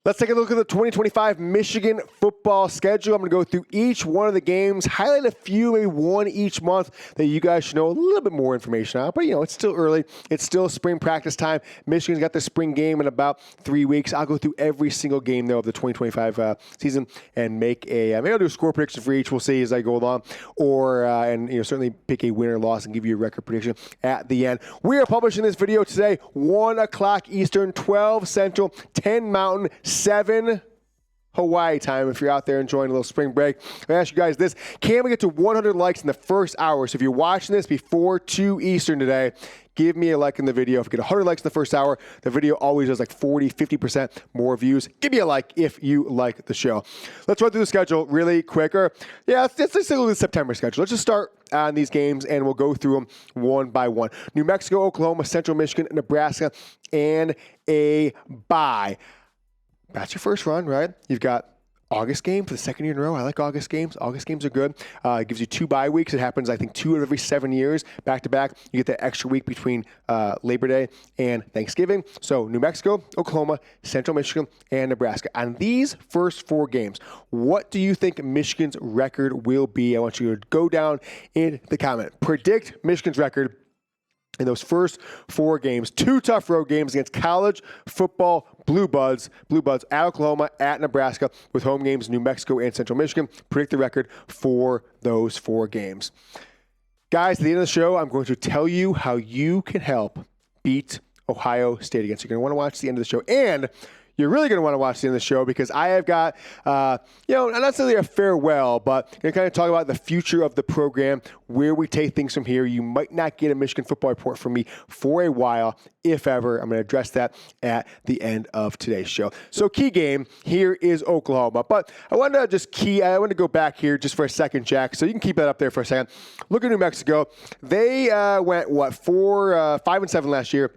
Let's take a look at the 2025 Michigan football schedule. I'm going to go through each one of the games, highlight a few, maybe one each month that you guys should know a little bit more information on. But, it's still early. It's still spring practice time. Michigan's got their spring game in about 3 weeks. I'll go through every single game, though, of the 2025 season and make maybe I'll do a score prediction for each. We'll see as I go along. Or, certainly pick a winner or loss and give you a record prediction at the end. We are publishing this video today, 1 o'clock Eastern, 12 Central, 10 Mountain, 7 Hawaii time if you're out there enjoying a little spring break. I ask you guys this: can we get to 100 likes in the first hour? So if you're watching this before 2 Eastern today, give me a like in the video. If we get 100 likes in the first hour, the video always does like 40, 50% more views. Give me a like if you like the show. Let's run through the schedule really quick. Let's look at the September schedule. Let's just start on these games, and we'll go through them one by one. New Mexico, Oklahoma, Central Michigan, Nebraska, and a bye. That's your first run, right? You've got August game for the second year in a row. I like August games. August games are good. It gives you 2 bye weeks. It happens, I think, 2 out of every 7 years, back to back. You get that extra week between Labor Day and Thanksgiving. So New Mexico, Oklahoma, Central Michigan, and Nebraska. On these first 4 games, what do you think Michigan's record will be? I want you to go down in the comment. Predict Michigan's record in those first 4 games. 2 tough road games against college football Blue Buds at Oklahoma, at Nebraska, with home games New Mexico and Central Michigan. Predict the record for those 4 games. Guys, at the end of the show, I'm going to tell you how you can help beat Ohio State against. You're going to want to watch the end of the show. And you're really going to want to watch the end of the show because I have got, not necessarily a farewell, but going to kind of talk about the future of the program, where we take things from here. You might not get a Michigan football report from me for a while, if ever. I'm going to address that at the end of today's show. So key game here is Oklahoma, but I want to go back here just for a second, Jack. So you can keep that up there for a second. Look at New Mexico. They went 5-7 last year.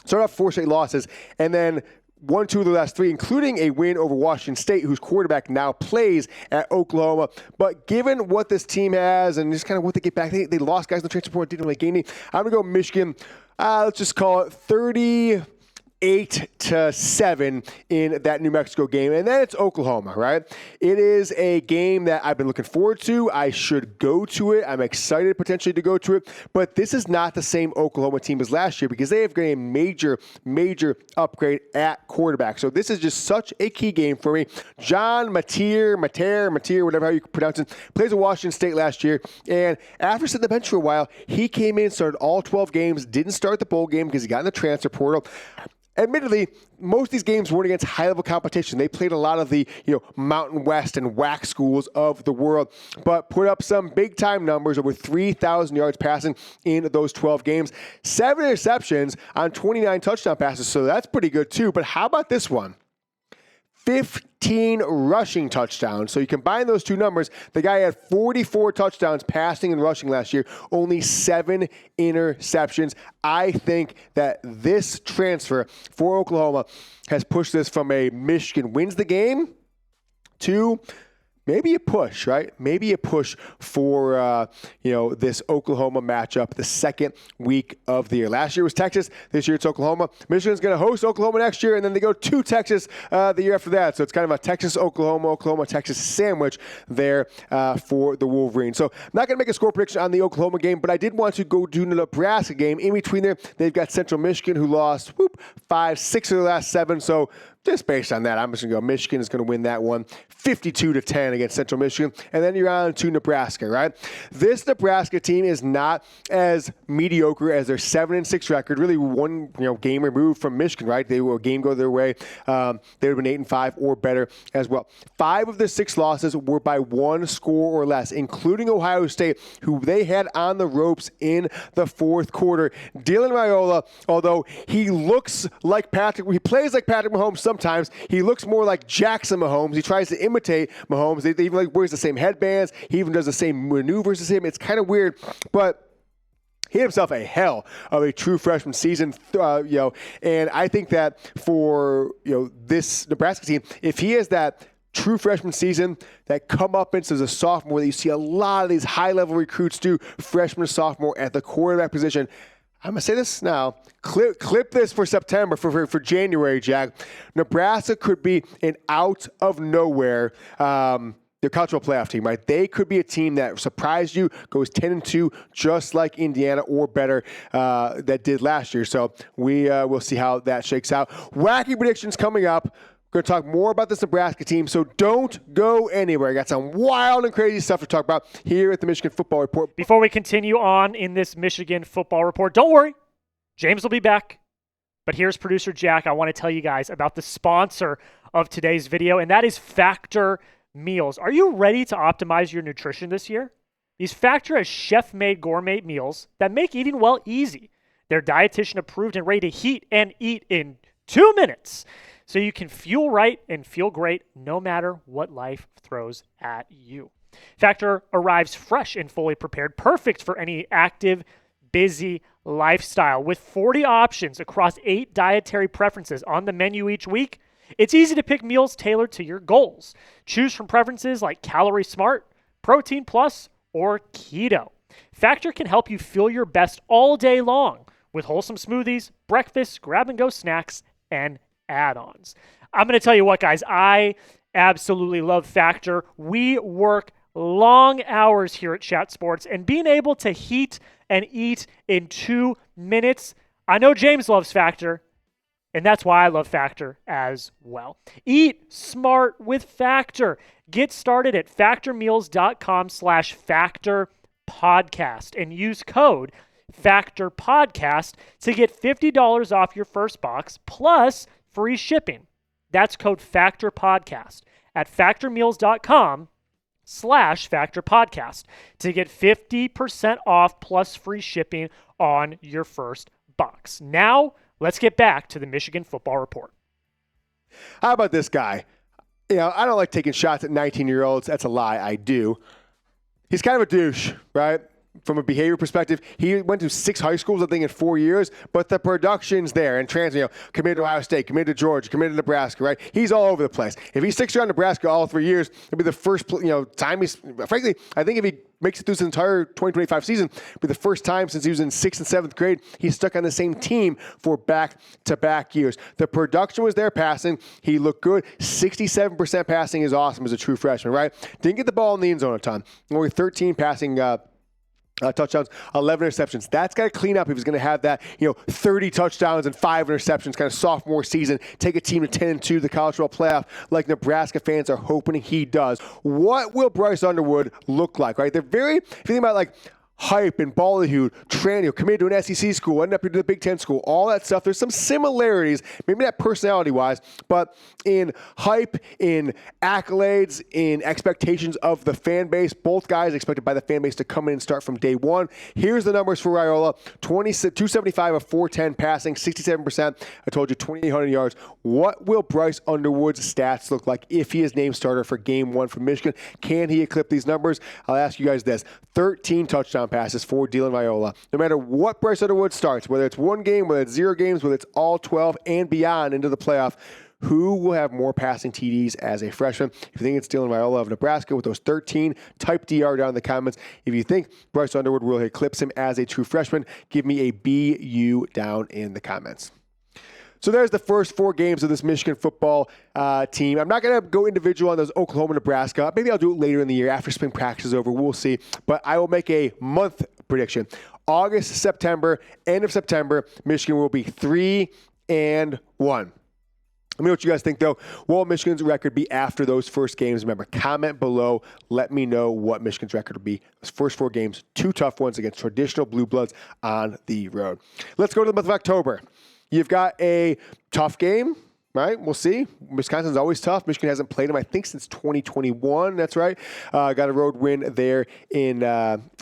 Started off 4 straight losses, and then 1-2 of the last 3, including a win over Washington State, whose quarterback now plays at Oklahoma. But given what this team has and just kind of what they get back, they lost guys in the transfer portal, didn't really gain any. I'm going to go Michigan, let's just call it 38-7 in that New Mexico game. And then it's Oklahoma, right? It is a game that I've been looking forward to. I should go to it. I'm excited potentially to go to it. But this is not the same Oklahoma team as last year because they have got a major upgrade at quarterback. So this is just such a key game for me. John Mateer, whatever how you pronounce it, plays at Washington State last year. And after sitting on the bench for a while, he came in, started all 12 games, didn't start the bowl game because he got in the transfer portal. Admittedly, most of these games weren't against high-level competition. They played a lot of the Mountain West and WAC schools of the world, but put up some big-time numbers, over 3,000 yards passing in those 12 games. 7 interceptions on 29 touchdown passes, so that's pretty good too. But how about this one? 15 rushing touchdowns. So you combine those 2 numbers, the guy had 44 touchdowns passing and rushing last year, only 7 interceptions. I think that this transfer for Oklahoma has pushed this from a Michigan wins the game to maybe a push, right? Maybe a push for, this Oklahoma matchup the second week of the year. Last year was Texas. This year it's Oklahoma. Michigan's going to host Oklahoma next year, and then they go to Texas the year after that. So it's kind of a Texas-Oklahoma, Texas sandwich there for the Wolverines. So I'm not going to make a score prediction on the Oklahoma game, but I did want to go do the Nebraska game. In between there, they've got Central Michigan, who lost 5-6 of the last 7. So just based on that, I'm just going to go Michigan is going to win that one 52-10 against Central Michigan. And then you're on to Nebraska, right? This Nebraska team is not as mediocre as their 7-6 record, really one game removed from Michigan, right? They will a game go their way. They would have been 8-5 or better as well. 5 of their 6 losses were by 1 score or less, including Ohio State, who they had on the ropes in the 4th quarter. Dylan Raiola, although he looks like he plays like Patrick Mahomes sometimes, he looks more like Jackson Mahomes. He tries to imitate Mahomes. They even wears the same headbands. He even does the same maneuvers as him. It's kind of weird, but he had himself a hell of a true freshman season, and I think that for this Nebraska team, if he has that true freshman season, that comeuppance as a sophomore that you see a lot of these high-level recruits do, freshman to sophomore at the quarterback position, I'm going to say this now. Clip this for September, for January, Jack. Nebraska could be an out of nowhere the college football playoff team, right? They could be a team that surprised you, goes 10-2, just like Indiana or better that did last year. So we will see how that shakes out. Wacky predictions coming up. We're going to talk more about this Nebraska team, so don't go anywhere. I got some wild and crazy stuff to talk about here at the Michigan Football Report. Before we continue on in this Michigan Football Report, don't worry, James will be back. But here's producer Jack. I want to tell you guys about the sponsor of today's video, and that is Factor Meals. Are you ready to optimize your nutrition this year? These Factor has chef-made gourmet meals that make eating well easy. They're dietitian approved and ready to heat and eat in 2 minutes. So you can fuel right and feel great no matter what life throws at you. Factor arrives fresh and fully prepared, perfect for any active, busy lifestyle. With 40 options across 8 dietary preferences on the menu each week, it's easy to pick meals tailored to your goals. Choose from preferences like Calorie Smart, Protein Plus, or Keto. Factor can help you feel your best all day long with wholesome smoothies, breakfast, grab-and-go snacks, and add-ons. I'm going to tell you what, guys, I absolutely love Factor. We work long hours here at Chat Sports, and being able to heat and eat in 2 minutes, I know James loves Factor, and that's why I love Factor as well. Eat smart with Factor. Get started at factormeals.com/factorpodcast and use code FACTORPODCAST to get $50 off your first box plus free shipping. That's code FACTORPODCAST at factormeals.com/factorpodcast to get 50% off plus free shipping on your first box. Now, let's get back to the Michigan Football Report. How about this guy? You know, I don't like taking shots at 19-year-olds. That's a lie. I do. He's kind of a douche, right? From a behavior perspective, he went to 6 high schools, I think, in 4 years, but the production's there. And committed to Ohio State, committed to Georgia, committed to Nebraska, right? He's all over the place. If he sticks around Nebraska all 3 years, it'll be the first, time he's, frankly, I think if he makes it through his entire 2025 season, it'll be the first time since he was in 6th and 7th grade, he's stuck on the same team for back-to-back years. The production was there passing. He looked good. 67% passing is awesome as a true freshman, right? Didn't get the ball in the end zone a ton. Only 13 passing touchdowns, 11 interceptions. That's got to clean up if he's going to have that, 30 touchdowns and 5 interceptions kind of sophomore season, take a team to 10-2 the college football playoff like Nebraska fans are hoping he does. What will Bryce Underwood look like, right? They're if you think about Hype and Ballyhoo, Tranio, committed to an SEC school, ended up into the Big Ten school, all that stuff. There's some similarities, maybe not personality-wise, but in hype, in accolades, in expectations of the fan base. Both guys expected by the fan base to come in and start from day one. Here's the numbers for Raiola. 275 of 410 passing, 67%. I told you 2,800 yards. What will Bryce Underwood's stats look like if he is named starter for Game 1 for Michigan? Can he eclipse these numbers? I'll ask you guys this. 13 touchdown passes for Dylan Raiola. No matter what Bryce Underwood starts, whether it's 1 game, whether it's 0 games, whether it's all 12 and beyond into the playoff, who will have more passing TDs as a freshman? If you think it's Dylan Raiola of Nebraska with those 13, type DR down in the comments. If you think Bryce Underwood will eclipse him as a true freshman, give me a BU down in the comments. So there's the first 4 games of this Michigan football team. I'm not going to go individual on those Oklahoma, Nebraska. Maybe I'll do it later in the year after spring practice is over. We'll see. But I will make a month prediction. August, September, end of September, Michigan will be 3-1. Let me know what you guys think, though. What will Michigan's record be after those first games? Remember, comment below. Let me know what Michigan's record will be. Those first 4 games, 2 tough ones against traditional Blue Bloods on the road. Let's go to the month of October. You've got a tough game, right? We'll see. Wisconsin's always tough. Michigan hasn't played them, I think, since 2021. That's right. Got a road win there in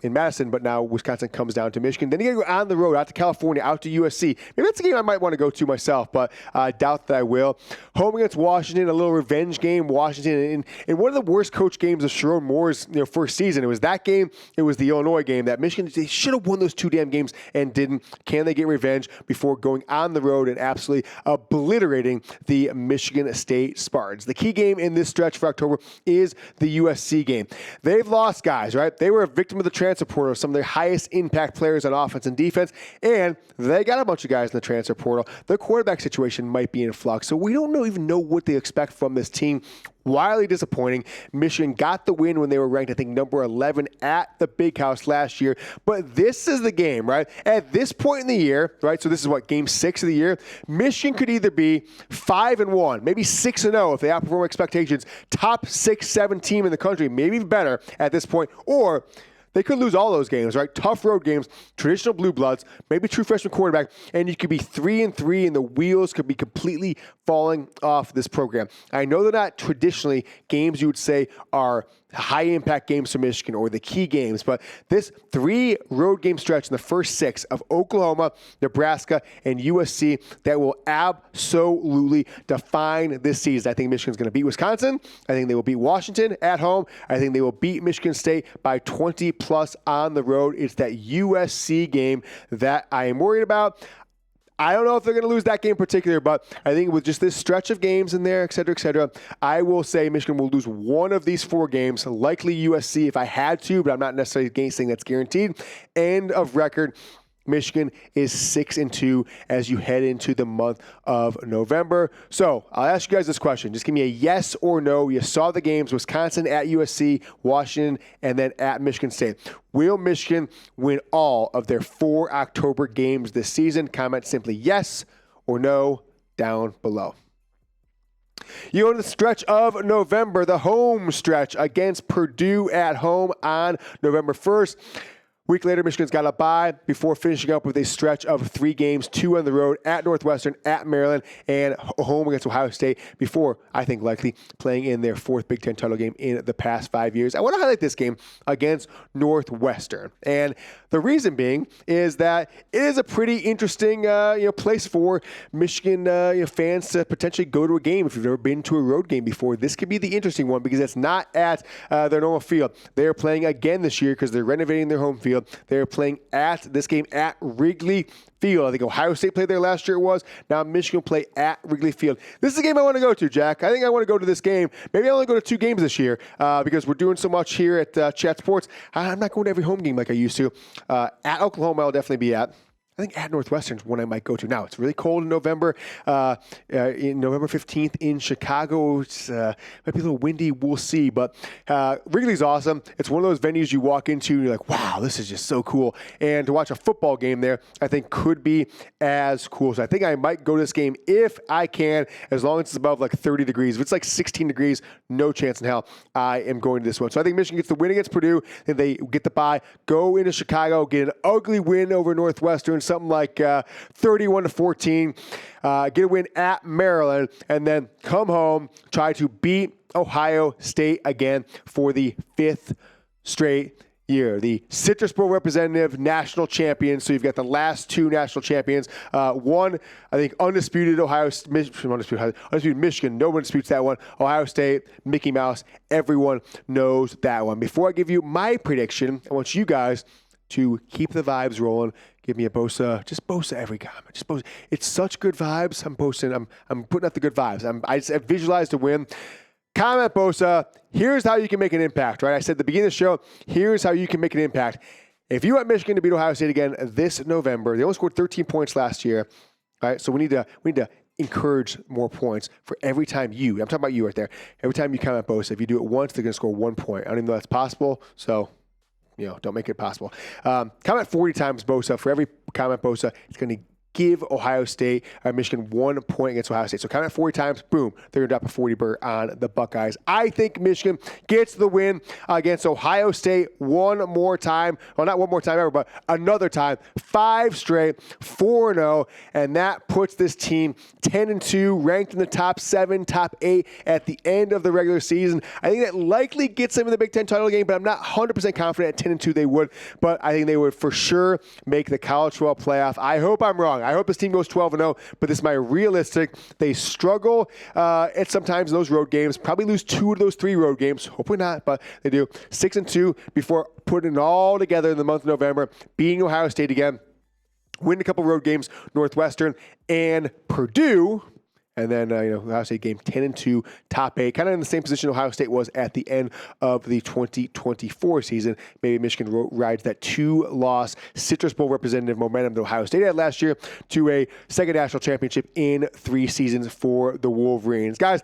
Madison, but now Wisconsin comes down to Michigan. Then you got to go on the road, out to California, out to USC. Maybe that's a game I might want to go to myself, but I doubt that I will. Home against Washington, a little revenge game. Washington in one of the worst coach games of Sherrone Moore's first season. It was that game. It was the Illinois game that Michigan, they should have won those 2 damn games and didn't. Can they get revenge before going on the road and absolutely obliterating the Michigan State Spartans. The key game in this stretch for October is the USC game. They've lost guys, right? They were a victim of the transfer portal, some of their highest impact players on offense and defense, and they got a bunch of guys in the transfer portal. The quarterback situation might be in flux, so we don't even know what they expect from this team. Wildly disappointing. Michigan got the win when they were ranked, I think, number 11 at the Big House last year. But this is the game, right? At this point in the year, right? So this is what, game 6 of the year? Michigan could either be 5-1, maybe 6-0 if they outperform expectations, top 6-7 team in the country, maybe even better at this point, or they could lose all those games, right? Tough road games, traditional blue bloods, maybe true freshman quarterback, and you could be 3-3, and the wheels could be completely falling off this program. I know they're not traditionally games you would say are high-impact games for Michigan or the key games, but this 3 road game stretch in the first 6 of Oklahoma, Nebraska, and USC that will absolutely define this season. I think Michigan's going to beat Wisconsin. I think they will beat Washington at home. I think they will beat Michigan State by 20+ on the road. It's that USC game that I am worried about. I don't know if they're going to lose that game in particular, but I think with just this stretch of games in there, et cetera, I will say Michigan will lose one of these 4 games, likely USC if I had to, but I'm not necessarily saying that's guaranteed. End of record. Michigan is 6-2 as you head into the month of November. So I'll ask you guys this question. Just give me a yes or no. You saw the games, Wisconsin at USC, Washington, and then at Michigan State. Will Michigan win all of their 4 October games this season? Comment simply yes or no down below. You go to the stretch of November, the home stretch against Purdue at home on November 1st. Week later, Michigan's got a bye before finishing up with a stretch of 3 games, 2 on the road at Northwestern, at Maryland, and home against Ohio State before, I think, likely playing in their 4th Big Ten title game in the past 5 years. I want to highlight this game against Northwestern. And the reason being is that it is a pretty interesting place for Michigan fans to potentially go to a game. If you've never been to a road game before, this could be the interesting one because it's not at their normal field. They're playing again this year because they're renovating their home field. They're playing this game at Wrigley Field. I think Ohio State played there last year it was. Now Michigan will play at Wrigley Field. This is a game I want to go to, Jack. I think I want to go to this game. Maybe I only go to 2 games this year because we're doing so much here at Chat Sports. I'm not going to every home game like I used to. At Oklahoma, I'll definitely be at. I think at Northwestern is one I might go to. Now, it's really cold in November. In November 15th in Chicago, it's might be a little windy. We'll see. But Wrigley's awesome. It's one of those venues you walk into and you're like, wow, this is just so cool. And to watch a football game there, I think could be as cool. So I think I might go to this game if I can, as long as it's above like 30 degrees. If it's like 16 degrees, no chance in hell I am going to this one. So I think Michigan gets the win against Purdue. Then they get the bye, go into Chicago, get an ugly win over Northwestern, something like 31-14, get a win at Maryland, and then come home, try to beat Ohio State again for the 5th straight year. The Citrus Bowl representative, national champion. So you've got the last 2 national champions. One, I think, undisputed Michigan. No one disputes that one. Ohio State, Mickey Mouse. Everyone knows that one. Before I give you my prediction, I want you guys to keep the vibes rolling. Give me a Bosa. Just Bosa every comment. Just Bosa. It's such good vibes. I'm putting out the good vibes. I visualized a win. Comment Bosa. Here's how you can make an impact, right? I said at the beginning of the show, here's how you can make an impact. If you want Michigan to beat Ohio State again this November, they only scored 13 points last year, right? So we need to encourage more points for every time I'm talking about you right there. Every time you comment Bosa, if you do it once, they're going to score 1 point. I don't even know that's possible, so don't make it possible. Comment 40 times Bosa. For every comment Bosa, it's going to give Michigan 1 point against Ohio State. So comment 40 times, boom, they're going to drop a 40 burr on the Buckeyes. I think Michigan gets the win against Ohio State one more time. Well, not one more time ever, but another time. 5 straight, 4-0, and that puts this team 10-2, ranked in the top 7, top 8 at the end of the regular season. I think that likely gets them in the Big Ten title game, but I'm not 100% confident at 10-2 they would, but I think they would for sure make the college football playoff. I hope I'm wrong. I hope this team goes 12-0, but this is my realistic. They struggle at sometimes in those road games. Probably lose 2 of those 3 road games. Hopefully not, but they do. 6-2 before putting it all together in the month of November, beating Ohio State again, win a couple road games, Northwestern and Purdue. And then, Ohio State game 10-2, top 8, kind of in the same position Ohio State was at the end of the 2024 season. Maybe Michigan rides that 2-loss Citrus Bowl representative momentum that Ohio State had last year to a second national championship in 3 seasons for the Wolverines. Guys,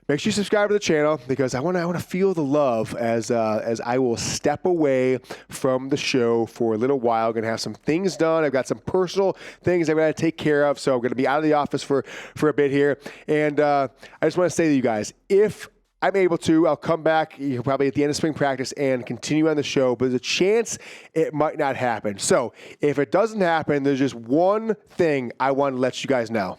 make sure you subscribe to the channel because I want to feel the love as I will step away from the show for a little while. I'm going to have some things done. I've got some personal things I've got to take care of, so I'm going to be out of the office for a bit here. And I just want to say to you guys, if I'm able to, I'll come back probably at the end of spring practice and continue on the show, but there's a chance it might not happen. So if it doesn't happen, there's just one thing I want to let you guys know.